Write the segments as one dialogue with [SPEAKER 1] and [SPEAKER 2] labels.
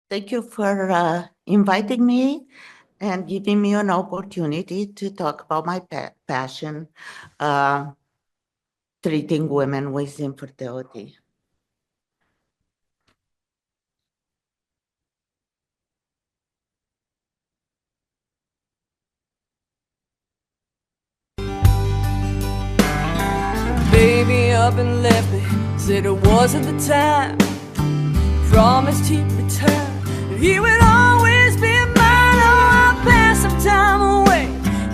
[SPEAKER 1] Thank you for inviting me and giving me an opportunity to talk about my passion, uh, treating women with infertility.
[SPEAKER 2] Baby up and left me, said it wasn't the time. Promised he'd return, and he would always be mine. Oh, I passed some time away,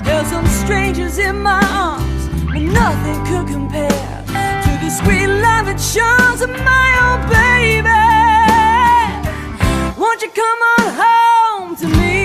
[SPEAKER 2] held some strangers in my arms, but nothing could compare to the sweet love it shows of my own baby. Won't you come on home to me?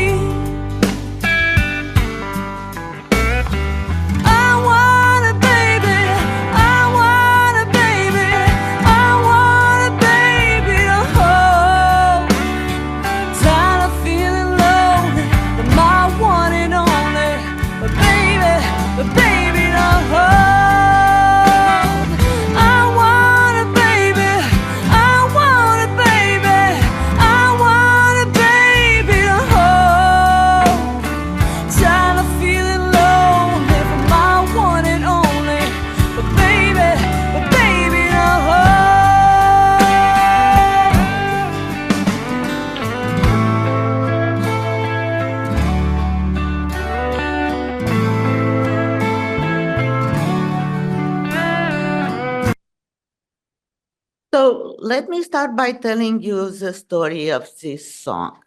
[SPEAKER 1] So let me start by telling you the story of this song.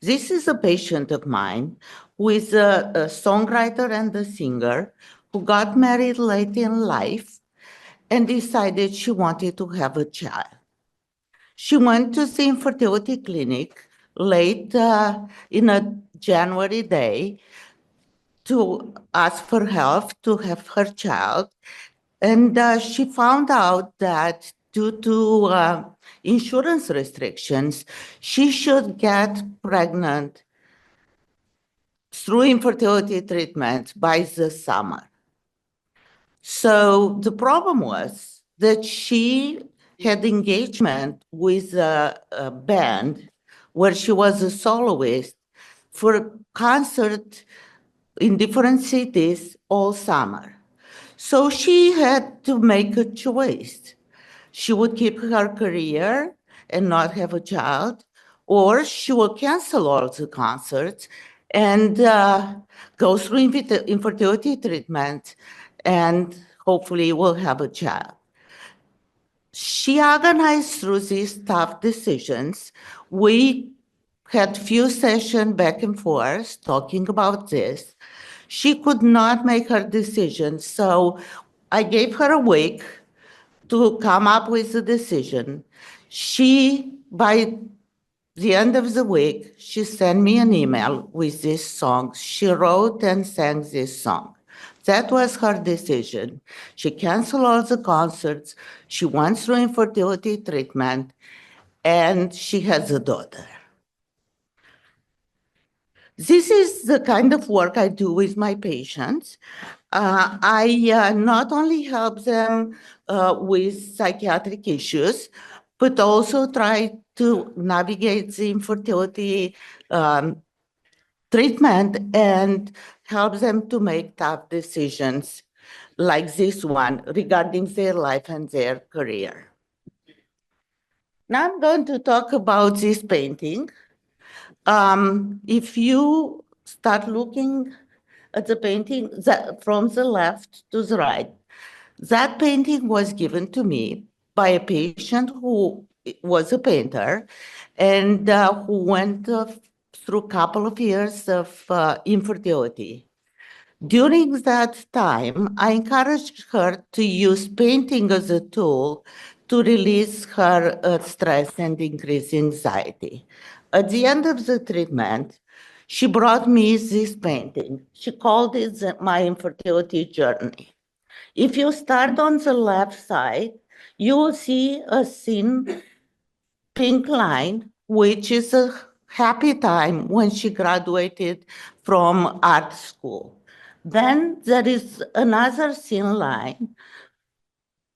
[SPEAKER 1] This is a patient of mine who is a songwriter and a singer who got married late in life and decided she wanted to have a child. She went to the infertility clinic late in a January day to ask for help to have her child. And she found out that due to insurance restrictions, she should get pregnant through infertility treatment by the summer. So the problem was that she had engagement with a band where she was a soloist for a concert in different cities all summer. So she had to make a choice. She would keep her career and not have a child, or she will cancel all the concerts and go through infertility treatment and hopefully will have a child. She agonized through these tough decisions. We had few sessions back and forth talking about this. She could not make her decision, so I gave her a week to come up with a decision. She, by the end of the week, she sent me an email with this song. She wrote and sang this song. That was her decision. She canceled all the concerts. She went through infertility treatment, and she has a daughter. This is the kind of work I do with my patients. I not only help them with psychiatric issues, but also try to navigate the infertility treatment and help them to make tough decisions like this one regarding their life and their career. Now I'm going to talk about this painting. If you start looking at the painting from the left to the right, that painting was given to me by a patient who was a painter and who went through a couple of years of infertility. During that time, I encouraged her to use painting as a tool to release her stress and increase anxiety. At the end of the treatment, she brought me this painting. She called it my infertility journey. If you start on the left side, you will see a thin pink line, which is a happy time when she graduated from art school. Then there is another thin line,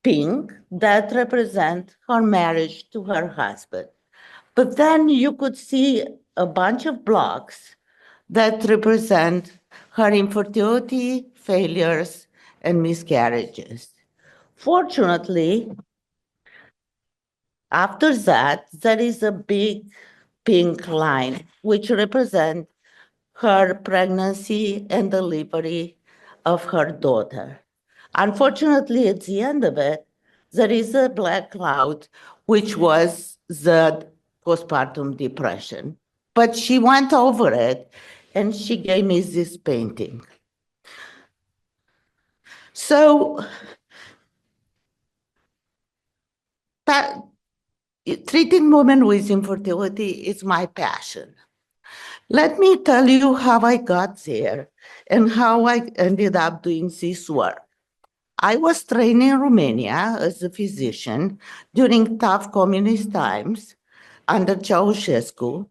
[SPEAKER 1] pink, that represents her marriage to her husband. But then you could see a bunch of blocks that represent her infertility, failures, and miscarriages. Fortunately, after that, there is a big pink line, which represents her pregnancy and delivery of her daughter. Unfortunately, at the end of it, there is a black cloud, which was the postpartum depression. But she went over it and she gave me this painting. So, pa- treating women with infertility is my passion. Let me tell you how I got there and how I ended up doing this work. I was trained in Romania as a physician during tough communist times under Ceausescu,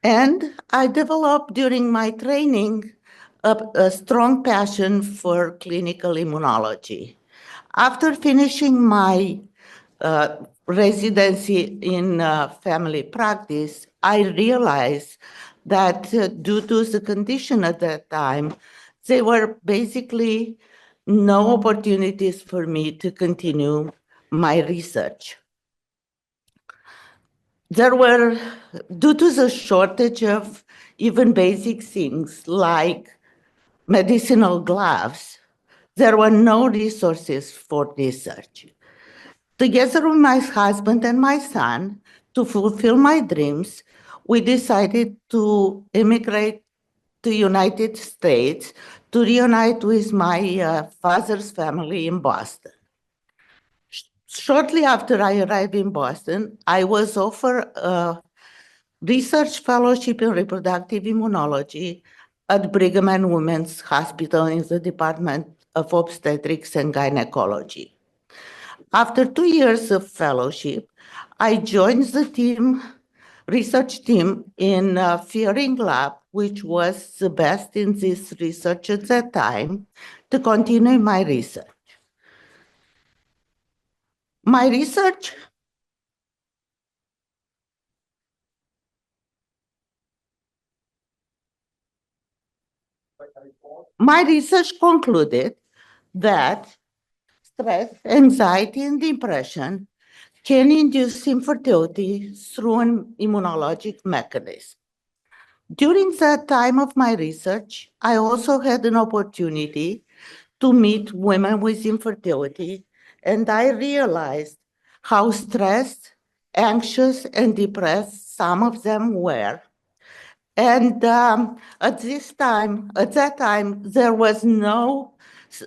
[SPEAKER 1] and I developed during my training a strong passion for clinical immunology. After finishing my residency in family practice, I realized that due to the condition at that time, there were basically no opportunities for me to continue my research. There were, due to the shortage of even basic things like medicinal gloves, there were no resources for research. Together with my husband and my son, to fulfill my dreams, we decided to immigrate to United States to reunite with my father's family in Boston. Shortly after I arrived in Boston, I was offered a research fellowship in reproductive immunology at Brigham and Women's Hospital in the Department of Obstetrics and Gynecology. After 2 years of fellowship, I joined the research team in Fearing Lab, which was the best in this research at that time, to continue my research. My research My research concluded that stress, anxiety, and depression can induce infertility through an immunologic mechanism. During the time of my research, I also had an opportunity to meet women with infertility, and I realized how stressed, anxious, and depressed some of them were. And at that time, there was no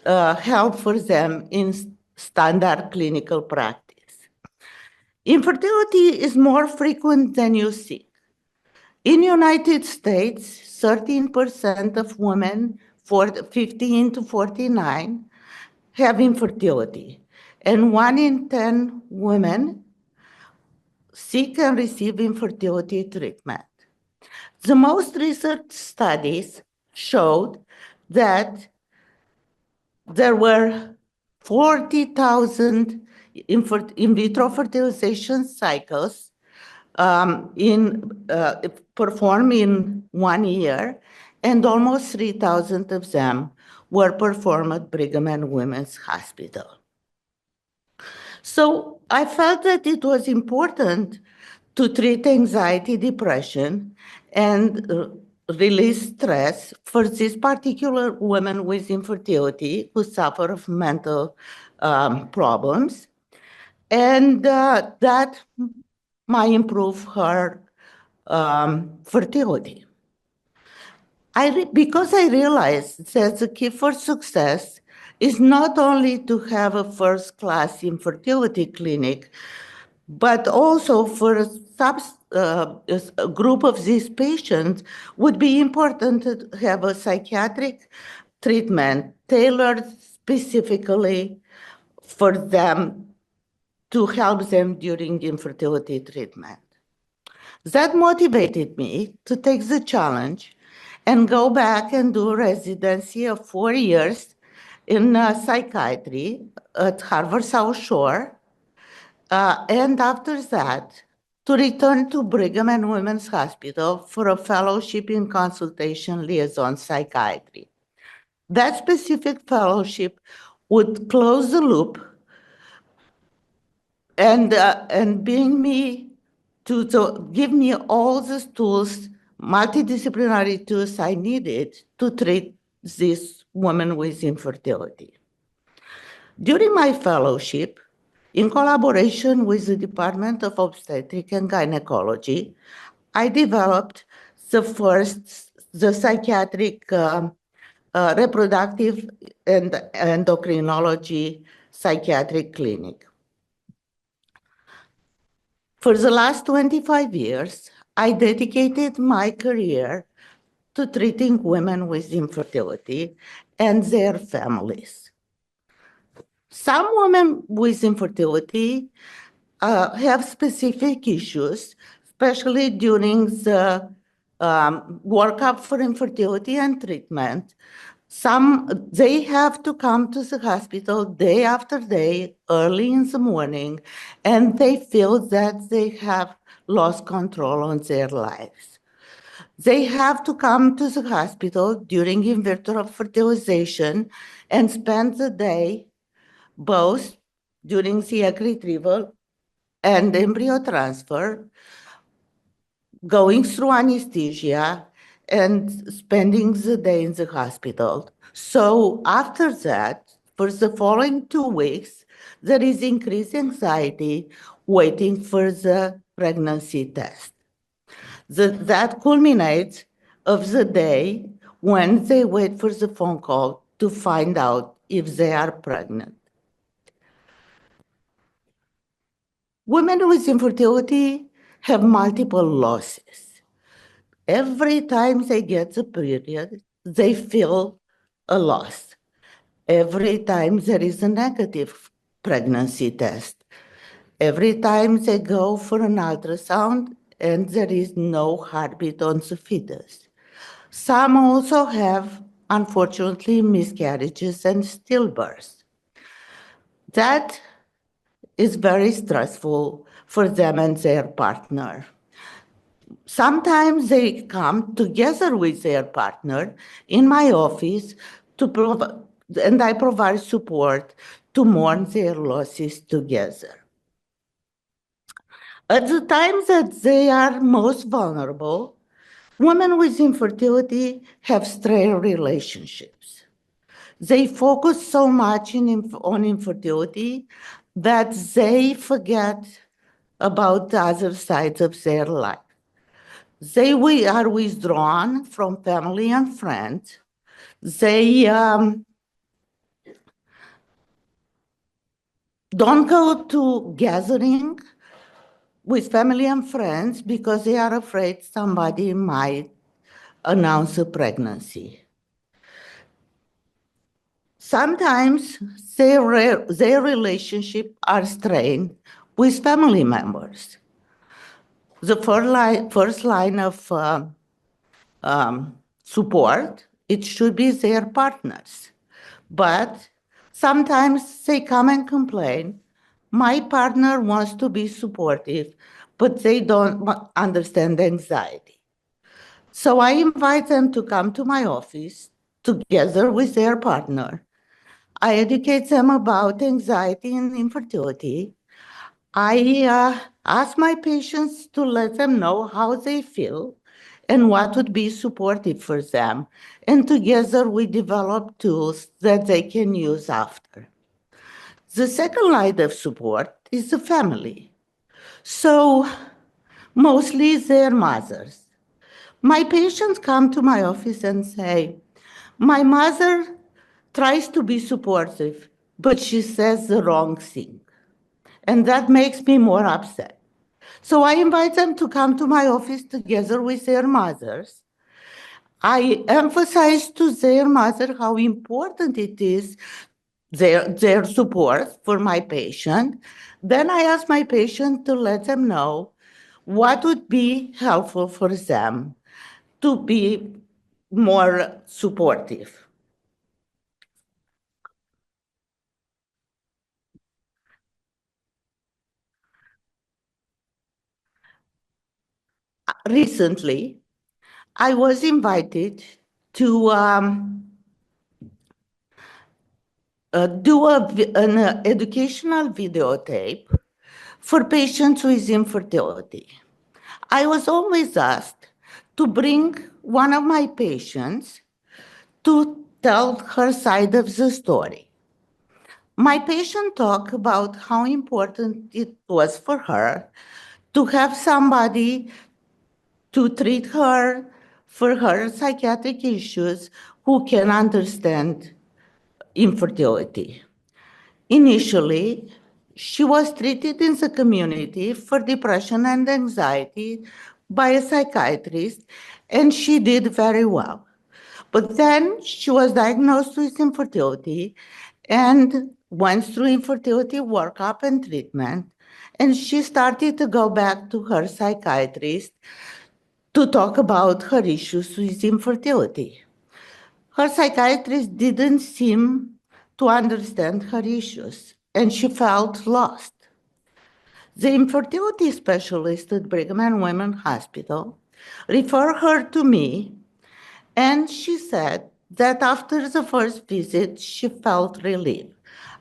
[SPEAKER 1] help for them in standard clinical practice. Infertility is more frequent than you think. In United States, 13% of women 15 to 49 have infertility, and 1 in 10 women seek and receive infertility treatment. The most recent studies showed that there were 40,000 in vitro fertilization cycles performed in 1 year, and almost 3,000 of them were performed at Brigham and Women's Hospital. So I felt that it was important to treat anxiety, depression, and release stress for this particular women with infertility who suffer of mental problems, and that might improve her fertility. Because I realized that the key for success is not only to have a first-class infertility clinic, but also for a group of these patients would be important to have a psychiatric treatment tailored specifically for them to help them during infertility treatment. That motivated me to take the challenge and go back and do residency of 4 years in psychiatry at Harvard South Shore. And after that, to return to Brigham and Women's Hospital for a fellowship in consultation liaison psychiatry. That specific fellowship would close the loop and bring me to give me all the tools, multidisciplinary tools I needed to treat this woman with infertility. During my fellowship, in collaboration with the Department of Obstetric and Gynecology, I developed the psychiatric reproductive and endocrinology psychiatric clinic. For the last 25 years, I dedicated my career to treating women with infertility and their families. Some women with infertility have specific issues, especially during the workup for infertility and treatment. They have to come to the hospital day after day, early in the morning, and they feel that they have lost control on their lives. They have to come to the hospital during in vitro fertilization and spend the day both during the egg retrieval and embryo transfer, going through anesthesia and spending the day in the hospital. So after that, for the following 2 weeks, there is increased anxiety waiting for the pregnancy test. That culminates of the day when they wait for the phone call to find out if they are pregnant. Women with infertility have multiple losses. Every time they get the period, they feel a loss. Every time there is a negative pregnancy test, every time they go for an ultrasound and there is no heartbeat on the fetus. Some also have, unfortunately, miscarriages and stillbirths. That is very stressful for them and their partner. Sometimes they come together with their partner in my office and I provide support to mourn their losses together. At the time that they are most vulnerable, women with infertility have strained relationships. They focus so much on infertility that they forget about the other sides of their life. They are withdrawn from family and friends. They don't go to gathering with family and friends because they are afraid somebody might announce a pregnancy. Sometimes their relationship are strained with family members. The first line of support, it should be their partners. But sometimes they come and complain, my partner wants to be supportive, but they don't understand anxiety. So I invite them to come to my office together with their partner. I educate them about anxiety and infertility. I ask my patients to let them know how they feel and what would be supportive for them. And together we develop tools that they can use after. The second line of support is the family. So mostly their mothers. My patients come to my office and say, my mother tries to be supportive, but she says the wrong thing. And that makes me more upset. So I invite them to come to my office together with their mothers. I emphasize to their mother how important it is, their support for my patient. Then I ask my patient to let them know what would be helpful for them to be more supportive. Recently, I was invited to do an educational videotape for patients with infertility. I was always asked to bring one of my patients to tell her side of the story. My patient talked about how important it was for her to have somebody to treat her for her psychiatric issues who can understand infertility. Initially, she was treated in the community for depression and anxiety by a psychiatrist, and she did very well. But then she was diagnosed with infertility and went through infertility workup and treatment. And she started to go back to her psychiatrist to talk about her issues with infertility. Her psychiatrist didn't seem to understand her issues, and she felt lost. The infertility specialist at Brigham and Women's Hospital referred her to me, and she said that after the first visit, she felt relief.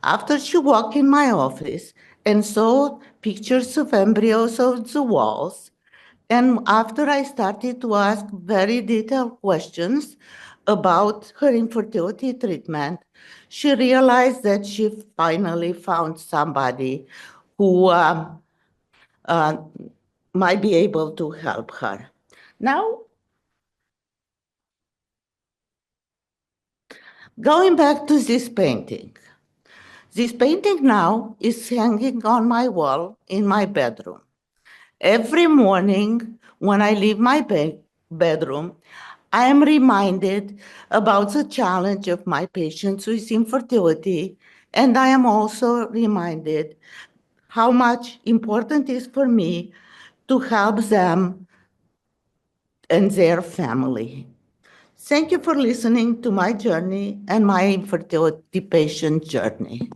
[SPEAKER 1] After she walked in my office and saw pictures of embryos on the walls, and after I started to ask very detailed questions about her infertility treatment, she realized that she finally found somebody who uh, might be able to help her. Now, going back to this painting. This painting now is hanging on my wall in my bedroom. Every morning when I leave my bedroom, I am reminded about the challenge of my patients with infertility, and I am also reminded how much important it is for me to help them and their family. Thank you for listening to my journey and my infertility patient journey.